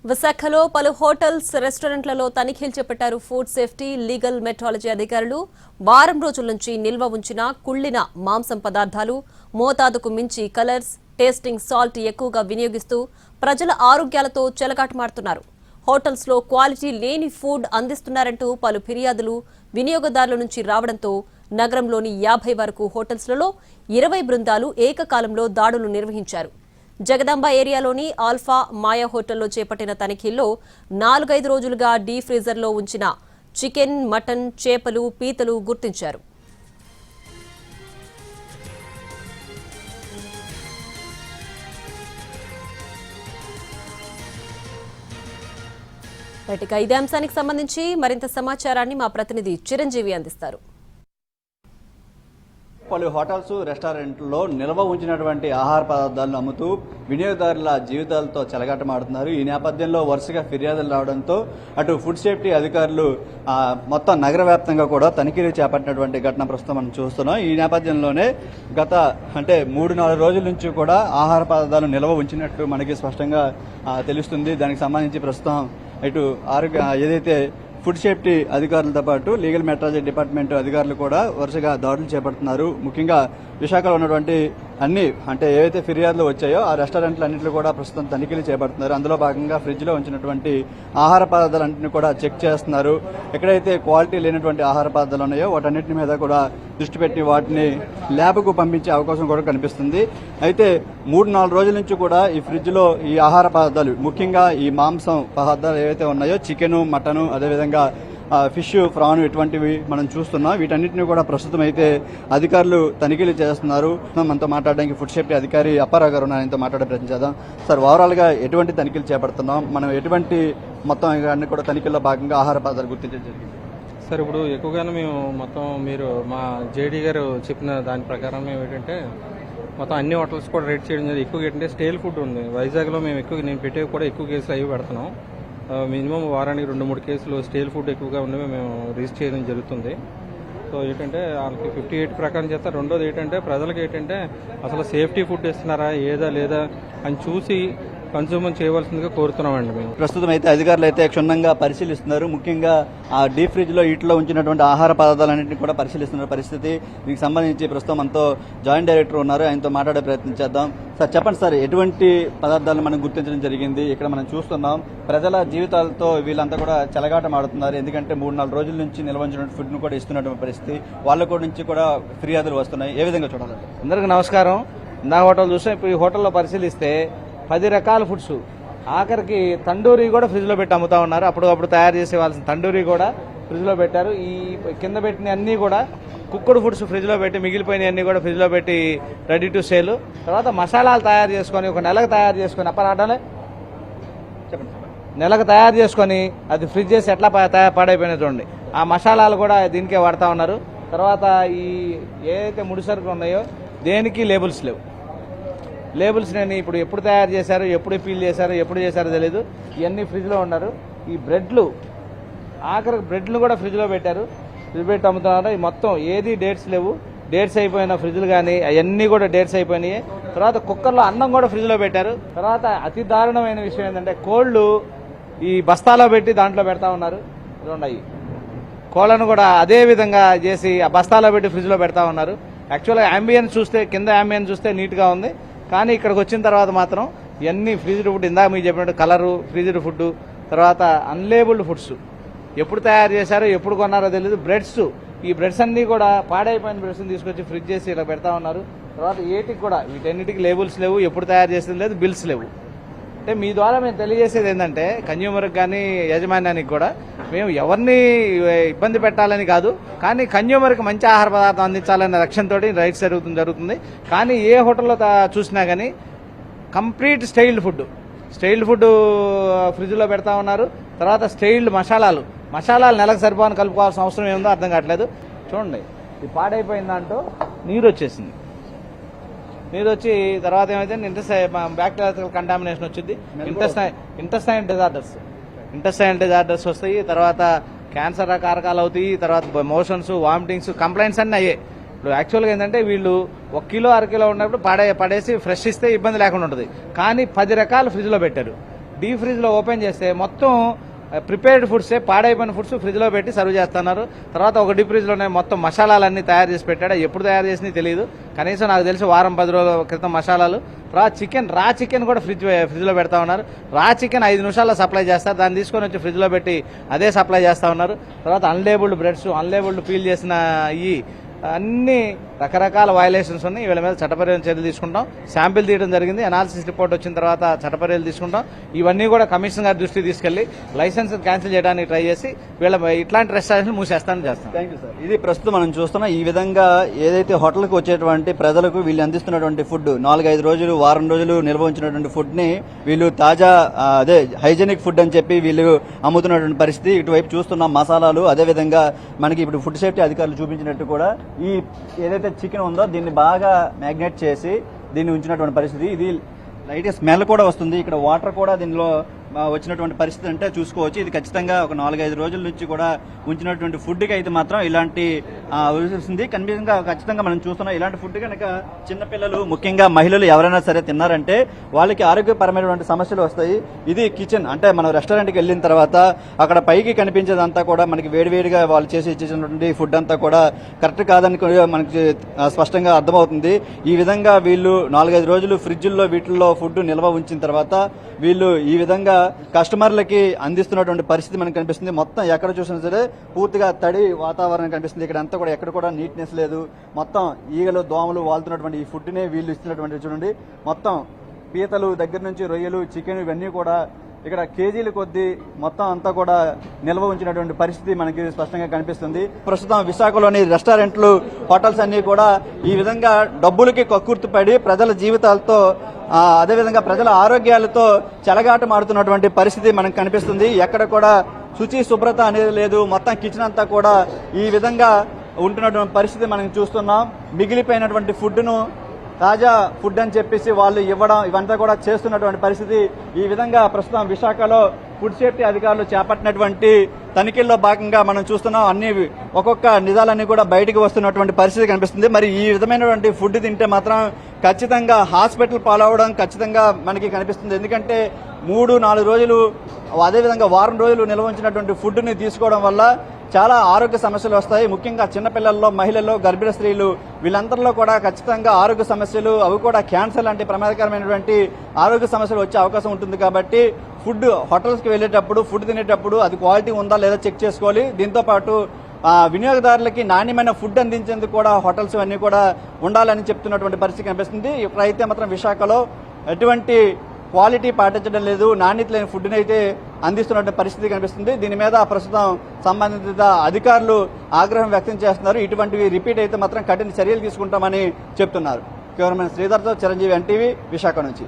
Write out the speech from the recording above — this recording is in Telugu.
విశాఖలో పలు హోటల్స్, రెస్టారెంట్లలో తనిఖీలు చేపట్టారు ఫుడ్ సేఫ్టీ, లీగల్ మెట్రాలజీ అధికారులు. వారం రోజుల నుంచి నిల్వ ఉంచిన కుళ్లిన మాంసం పదార్థాలు, మోతాదుకు మించి కలర్స్, టేస్టింగ్ సాల్ట్ ఎక్కువగా వినియోగిస్తూ ప్రజల ఆరోగ్యాలతో చెలగాటమాడుతున్నారు. హోటల్స్ లో క్వాలిటీ లేని ఫుడ్ అందిస్తున్నారంటూ పలు ఫిర్యాదులు వినియోగదారుల నుంచి రావడంతో నగరంలోని 50 వరకు హోటల్స్లలో 20 బృందాలు ఏకకాలంలో దాడులు నిర్వహించారు. జగదాంబ ఏరియాలోని ఆల్ఫా మాయా హోటల్లో చేపట్టిన తనిఖీల్లో 4-5 రోజులుగా డీ ఫ్రీజర్లో ఉంచిన చికెన్, మటన్, చేపలు, పీతలు గుర్తించారు. ఇదే అంశానికి సంబంధించి మరింత సమాచారాన్ని మా ప్రతినిధి చిరంజీవి అందిస్తారు. పలు హోటల్స్, రెస్టారెంట్లలో నిల్వ ఉంచినటువంటి ఆహార పదార్థాలను అమ్ముతూ వినియోగదారుల జీవితాలతో చెలగాటమాడుతున్నారు. ఈ నేపథ్యంలో వరుసగా ఫిర్యాదులు రావడంతో అటు ఫుడ్ సేఫ్టీ అధికారులు మొత్తం నగర వ్యాప్తంగా కూడా తనిఖీలు చేపట్టినటువంటి ఘటన ప్రస్తుతం మనం చూస్తున్నాం. ఈ నేపథ్యంలోనే గత 3-4 రోజుల నుంచి కూడా ఆహార పదార్థాలు నిల్వ ఉంచినట్టు మనకి స్పష్టంగా తెలుస్తుంది. దానికి సంబంధించి ప్రస్తుతం ఇటు ఏదైతే ఫుడ్ సేఫ్టీ అధికారులతో పాటు లీగల్ మెట్రాలజీ డిపార్ట్మెంట్ అధికారులు కూడా వరుసగా దాడులు చేపడుతున్నారు. ముఖ్యంగా విశాఖలో ఉన్నటువంటి అన్ని ఏవైతే ఫిర్యాదులు వచ్చాయో ఆ రెస్టారెంట్లు అన్నింటిలో కూడా ప్రస్తుతం తనిఖీలు చేపడుతున్నారు. అందులో భాగంగా ఫ్రిడ్జ్ లో ఉంచినటువంటి ఆహార పదార్థాలన్నింటినీ కూడా చెక్ చేస్తున్నారు. ఎక్కడైతే క్వాలిటీ లేనటువంటి ఆహార పదార్థాలు ఉన్నాయో వాటన్నింటి మీద కూడా దృష్టి పెట్టి వాటిని ల్యాబ్కు పంపించే అవకాశం కూడా కనిపిస్తుంది. అయితే 3-4 రోజుల నుంచి కూడా ఈ ఫ్రిడ్జ్ లో ఈ ఆహార పదార్థాలు, ముఖ్యంగా ఈ మాంసం పదార్థాలు ఏవైతే ఉన్నాయో చికెన్, మటన్, అదేవిధంగా ఫిష్, ప్రాన్ ఇటువంటివి మనం చూస్తున్నాం. వీటన్నిటిని కూడా ప్రస్తుతం అయితే అధికారులు తనిఖీలు చేస్తున్నారు. మనతో మాట్లాడడానికి ఫుడ్ సేఫ్టీ అధికారి అప్పారావు గారు ఉన్నారు. ఆయనతో మాట్లాడే ప్రయత్నం చేద్దాం. సార్, ఓవరాల్ గా ఎటువంటి తనిఖీలు చేపడుతున్నాం, మనం ఎటువంటి మొత్తం అన్ని కూడా తనిఖీల్లో భాగంగా ఆహార పదార్థాలు గుర్తించడం జరిగింది? సార్, ఇప్పుడు ఎక్కువగానే మేము మొత్తం మీరు మా జేడీ గారు చెప్పిన దాని ప్రకారం మేము ఏంటంటే మొత్తం అన్ని హోటల్స్ కూడా రేట్ చేయడం జరిగింది. ఎక్కువగా ఏంటంటే స్టేల్ ఫుడ్ ఉంది. వైజాగ్లో మేము నేను పెట్టేవి కూడా ఎక్కువ కేసులు అవి పెడుతున్నాం. మినిమం వారానికి 2-3 కేసులు స్టేల్ ఫుడ్ ఎక్కువగా ఉన్నవి మేము రిజిస్టర్ చేయడం జరుగుతుంది. సో ఏంటంటే వాళ్ళకి 58 ప్రకారం చేస్తారు. రెండోది ఏంటంటే ప్రజలకు ఏంటంటే అసలు సేఫ్టీ ఫుడ్ ఇస్తున్నారా లేదా అని చూసి కన్సూమర్ చేయవలసిందిగా కోరుతున్నామండి. మేము ప్రస్తుతం అయితే అధికారులు అయితే క్షుణ్ణంగా పరిశీలిస్తున్నారు. ముఖ్యంగా ఆ డీప్ ఫ్రిడ్జ్ లో వీటిలో ఉంచినటువంటి ఆహార పదార్థాలన్నింటినీ కూడా పరిశీలిస్తున్న పరిస్థితి. దీనికి సంబంధించి ప్రస్తుతం మనతో జాయింట్ డైరెక్టర్ ఉన్నారు, ఆయనతో మాట్లాడే ప్రయత్నం చేద్దాం. సార్, చెప్పండి సార్, ఎటువంటి పదార్థాలను మనం గుర్తించడం జరిగింది? ఇక్కడ మనం చూస్తున్నాం ప్రజల జీవితాలతో వీళ్ళంతా కూడా చెలగాటం ఆడుతున్నారు. ఎందుకంటే 3-4 రోజుల నుంచి నిల్వ ఉంచిన ఫుడ్ ను కూడా ఇస్తున్నటువంటి పరిస్థితి. వాళ్ళ నుంచి కూడా ఫిర్యాదులు వస్తున్నాయి. ఏ విధంగా చూడాలి? అందరికీ నమస్కారం. నా హోటల్ చూసాం. ఇప్పుడు ఈ హోటల్లో పరిశీలిస్తే 10 రకాల ఫుడ్స్, ఆఖరికి తండూరీ కూడా ఫ్రిడ్జ్ లో పెట్టి అమ్ముతా ఉన్నారు. అప్పుడు తయారు చేసేవాల్సిన తండూరీ కూడా ఫ్రిడ్జ్ లో పెట్టారు. ఈ కింద పెట్టిన అన్ని కూడా కుక్కుడు ఫుడ్స్ ఫ్రిడ్జ్ లో పెట్టి, మిగిలిపోయిన అన్ని కూడా ఫ్రిడ్జ్ లో పెట్టి రెడీ టు సేల్. తర్వాత మసాలాలు తయారు చేసుకొని ఒక నెలకు తయారు చేసుకొని నెలకు తయారు చేసుకొని అది ఫ్రిడ్జ్ చేసి ఎట్లా పాడైపోయినాయి చూడండి. ఆ మసాలాలు కూడా దీనికే వాడుతూ ఉన్నారు. తర్వాత ఈ ఏదైతే ముడి సరుకులు ఉన్నాయో దేనికి లేబుల్స్ లేవు. లేబుల్స్ నేను ఇప్పుడు ఎప్పుడు తయారు చేశారు, ఎప్పుడు ఫీల్ చేశారు, ఎప్పుడు చేశారో తెలీదు. ఇవన్నీ ఫ్రిడ్జ్లో ఉన్నారు. ఈ బ్రెడ్లు, ఆఖరికి బ్రెడ్లు కూడా ఫ్రిడ్జ్లో పెట్టారు. ఫ్రిడ్జ్ పెట్టి అమ్ముతున్నారు. ఈ మొత్తం ఏది డేట్స్ లేవు. డేట్స్ అయిపోయిన ఫ్రిడ్జ్లు కానీ అవన్నీ కూడా డేట్స్ అయిపోయినాయి. తర్వాత కుక్కర్లో అన్నం కూడా ఫ్రిడ్జ్లో పెట్టారు. తర్వాత అతి దారుణమైన విషయం ఏంటంటే కోళ్లు ఈ బస్తాలో పెట్టి దాంట్లో పెడతా ఉన్నారు. ఉన్నాయి కోళ్లను కూడా అదే విధంగా చేసి ఆ బస్తాలో పెట్టి ఫ్రిడ్జ్లో పెడతా ఉన్నారు. యాక్చువల్గా అంబియన్స్ చూస్తే, కింద అంబియన్స్ చూస్తే నీట్గా ఉంది. కానీ ఇక్కడికి వచ్చిన తర్వాత మాత్రం ఇవన్నీ ఫ్రిడ్జ్డ్ ఫుడ్, ఇందాక మీకు చెప్పినట్టు కలరు, ఫ్రిడ్జ్డ్ ఫుడ్, తర్వాత అన్లేబుల్డ్ ఫుడ్స్, ఎప్పుడు తయారు చేశారో ఎప్పుడు కొన్నారో తెలియదు. బ్రెడ్స్, ఈ బ్రెడ్స్ అన్నీ కూడా పాడైపోయిన బ్రెడ్స్ తీసుకొచ్చి ఫ్రిడ్జ్ చేసి ఇలా పెడతా ఉన్నారు. తర్వాత ఏటికి కూడా వీటన్నిటికీ లేబుల్స్ లేవు, ఎప్పుడు తయారు చేసింది లేదు, బిల్స్ లేవు. అంటే మీ ద్వారా మేము తెలియజేసేది ఏంటంటే కన్జ్యూమర్కి కానీ యాజమాన్యానికి కూడా మేము ఎవరిని ఇబ్బంది పెట్టాలని కాదు, కానీ కన్జ్యూమర్కి మంచి ఆహార పదార్థం అందించాలనే లక్ష్యంతో రైట్స్ జరుగుతుంది. కానీ ఏ హోటల్లో చూసినా కానీ కంప్లీట్ స్టైల్డ్ ఫుడ్ ఫ్రిడ్జ్లో పెడతా ఉన్నారు. తర్వాత స్టైల్డ్ మసాలాలు నెలకు సరిపోని కలుపుకోవాల్సిన అవసరం ఏముందో అర్థం కావట్లేదు. చూడండి, ఇది పాడైపోయిన దాంట్లో నీరు వచ్చేసింది. నీరు వచ్చి తర్వాత ఏమైతే బ్యాక్టీరియల్ కంటామినేషన్ వచ్చింది. ఇంటెస్టైన్ డిజార్డర్స్ వస్తాయి. తర్వాత క్యాన్సర్ కారకాలు అవుతాయి. తర్వాత మోషన్స్, వామిటింగ్స్, కంప్లైంట్స్ అన్నీ అయ్యాయి. ఇప్పుడు యాక్చువల్గా ఏంటంటే వీళ్ళు 1 కిలో 1/2 కిలో ఉన్నప్పుడు పడేసి ఫ్రెష్ ఇస్తే ఇబ్బంది లేకుండా ఉంటుంది. కానీ 10 రకాలు ఫ్రిడ్జ్లో పెట్టారు. డీప్ ఫ్రిడ్జ్లో ఓపెన్ చేస్తే మొత్తం ప్రిపేర్డ్ ఫుడ్సే, పాడైపోయిన ఫుడ్స్ ఫ్రిడ్జ్లో పెట్టి సర్వ్ చేస్తున్నారు. తర్వాత ఒక డీప్ ఫ్రిడ్జ్లోనే మొత్తం మసాలాలన్నీ తయారు చేసి పెట్టాడు. ఎప్పుడు తయారు చేసినా తెలియదు. కనీసం నాకు తెలిసి వారం 10 రోజుల క్రితం మసాలాలు. రా చికెన్ కూడా ఫ్రిడ్జ్లో పెడతా ఉన్నారు. రా చికెన్ 5 నిమిషాల్లో సప్లై చేస్తారు. దాన్ని తీసుకొని వచ్చి ఫ్రిడ్జ్లో పెట్టి అదే సప్లై చేస్తూ ఉన్నారు. తర్వాత అన్లేబుల్డ్ బ్రెడ్స్, అన్లేబుల్డ్ పీల్ చేసిన ఈ అన్ని రకరకాల వయలేషన్స్ ఉన్నాయి. వీళ్ళ మీద చట్టపరమైన చర్యలు తీసుకుంటాం. శాంపిల్ తీయడం జరిగింది. అనాలిసిస్ రిపోర్ట్ వచ్చిన తర్వాత చట్టపర్యలు తీసుకుంటాం. ఇవన్నీ కూడా కమిషనర్ గారి దృష్టికి తీసుకెళ్లి లైసెన్స్ క్యాన్సిల్ చేయడానికి ట్రై చేసి వీళ్ళ ఇట్లాంటి రెస్టారెంట్లు మూసేస్తానని చేస్తాం. Thank you sir. ఇది ప్రస్తుతం మనం చూస్తున్నాం. ఈ విధంగా ఏదైతే హోటల్కి వచ్చేటువంటి ప్రజలకు వీళ్ళు అందిస్తున్నటువంటి ఫుడ్ 4-5 రోజులు, వారం రోజులు నిల్వ ఉంచినటువంటి ఫుడ్ ని వీళ్ళు తాజా హైజెనిక్ ఫుడ్ అని చెప్పి వీళ్ళు అమ్ముతున్నటువంటి పరిస్థితి. ఇటువైపు చూస్తున్నాం మసాలాలు. అదేవిధంగా మనకి ఇప్పుడు ఫుడ్ సేఫ్టీ అధికారులు చూపించినట్టు కూడా ఈ ఏదైతే చికెన్ ఉందో దీన్ని బాగా మ్యాగ్నేట్ చేసి దీన్ని ఉంచినటువంటి పరిస్థితి. ఇది లైట్ స్మెల్ కూడా వస్తుంది. ఇక్కడ వాటర్ కూడా దీనిలో వచ్చినటువంటి పరిస్థితి అంటే చూసుకోవచ్చు. ఇది ఖచ్చితంగా ఒక 4-5 రోజుల నుంచి కూడా ఉంచినటువంటి ఫుడ్కి అయితే మాత్రం ఇలాంటి వస్తుంది. ఖచ్చితంగా మనం చూస్తున్నాం. ఇలాంటి ఫుడ్ కనుక చిన్నపిల్లలు, ముఖ్యంగా మహిళలు ఎవరైనా సరే తిన్నారంటే వాళ్ళకి ఆరోగ్యపరమైనటువంటి సమస్యలు వస్తాయి. ఇది కిచెన్ అంటే మనం రెస్టారెంట్కి వెళ్ళిన తర్వాత అక్కడ పైకి కనిపించేదంతా కూడా మనకి వేడివేడిగా వాళ్ళు చేసి ఇచ్చేసినటువంటి ఫుడ్ అంతా కూడా కరెక్ట్ కాదని మనకి స్పష్టంగా అర్థమవుతుంది. ఈ విధంగా వీళ్ళు 4-5 రోజులు ఫ్రిడ్జ్ల్లో వీటిల్లో ఫుడ్ నిల్వ ఉంచిన తర్వాత వీళ్ళు ఈ విధంగా కస్టమర్లకి అందిస్తున్నటువంటి పరిస్థితి మనకు కనిపిస్తుంది. మొత్తం ఎక్కడ చూసినా సరే పూర్తిగా తడి వాతావరణం కనిపిస్తుంది. ఇక్కడ అంతా కూడా ఎక్కడ కూడా నీట్నెస్ లేదు. మొత్తం ఈగలు, దోమలు వాళ్తున్నటువంటి ఈ ఫుడ్నే వీళ్ళు ఇస్తున్నటువంటి చూడండి. మొత్తం పీతలు దగ్గర నుంచి రొయ్యలు, చికెన్ ఇవన్నీ కూడా ఇక్కడ కేజీల కొద్దీ మొత్తం అంతా కూడా నిల్వ ఉంచినటువంటి పరిస్థితి మనకి స్పష్టంగా కనిపిస్తుంది. ప్రస్తుతం విశాఖలోని రెస్టారెంట్లు, హోటల్స్ అన్ని కూడా ఈ విధంగా డబ్బులకి కక్కుర్తిపడి ప్రజల జీవితాలతో అదేవిధంగా ప్రజల ఆరోగ్యాలతో చెలగాటమాడుతున్నటువంటి పరిస్థితి మనకు కనిపిస్తుంది. ఎక్కడ కూడా శుచి శుభ్రత అనేది లేదు. మొత్తం కిచెన్ అంతా కూడా ఈ విధంగా ఉంటున్నటువంటి పరిస్థితి మనం చూస్తున్నాం. మిగిలిపోయినటువంటి ఫుడ్ను తాజా ఫుడ్ అని చెప్పేసి వాళ్ళు ఇవ్వడం, ఇవంతా కూడా చేస్తున్నటువంటి పరిస్థితి. ఈ విధంగా ప్రస్తుతం విశాఖలో ఫుడ్ సేఫ్టీ అధికారులు చేపట్టినటువంటి తనిఖీల్లో భాగంగా మనం చూస్తున్నాం. అన్ని ఒక్కొక్క నిజాలన్నీ కూడా బయటకు వస్తున్నటువంటి పరిస్థితి కనిపిస్తుంది. మరి ఈ విధమైనటువంటి ఫుడ్ తింటే మాత్రం ఖచ్చితంగా హాస్పిటల్ పాలవడం ఖచ్చితంగా మనకి కనిపిస్తుంది. ఎందుకంటే 3-4 రోజులు అదేవిధంగా వారం రోజులు నిల్వ ఉంచినటువంటి ఫుడ్ని తీసుకోవడం వల్ల చాలా ఆరోగ్య సమస్యలు వస్తాయి. ముఖ్యంగా చిన్నపిల్లల్లో, మహిళల్లో, గర్భిణీ స్త్రీలు వీళ్ళందరిలో కూడా ఖచ్చితంగా ఆరోగ్య సమస్యలు, అవి కూడా క్యాన్సర్ లాంటి ప్రమాదకరమైనటువంటి ఆరోగ్య సమస్యలు వచ్చే అవకాశం ఉంటుంది. కాబట్టి ఫుడ్ హోటల్స్కి వెళ్ళేటప్పుడు, ఫుడ్ తినేటప్పుడు అది క్వాలిటీ ఉందా లేదా చెక్ చేసుకోవాలి. దీంతో పాటు వినియోగదారులకి నాణ్యమైన ఫుడ్ అందించేందుకు కూడా హోటల్స్ అన్నీ కూడా ఉండాలని చెప్తున్నటువంటి పరిస్థితి కనిపిస్తుంది. ఇప్పుడైతే మాత్రం విశాఖలో ఎటువంటి క్వాలిటీ పాటించడం లేదు, నాణ్యత లేని ఫుడ్ని అయితే అందిస్తున్న పరిస్థితి కనిపిస్తుంది. దీని మీద ప్రస్తుతం సంబంధిత అధికారులు ఆగ్రహం వ్యక్తం చేస్తున్నారు. ఇటువంటివి రిపీట్ అయితే మాత్రం కఠిన చర్యలు తీసుకుంటామని చెప్తున్నారు. కెమెరామెన్ శ్రీధర్తో చిరంజీవి, ఎన్టీవీ, విశాఖ నుంచి.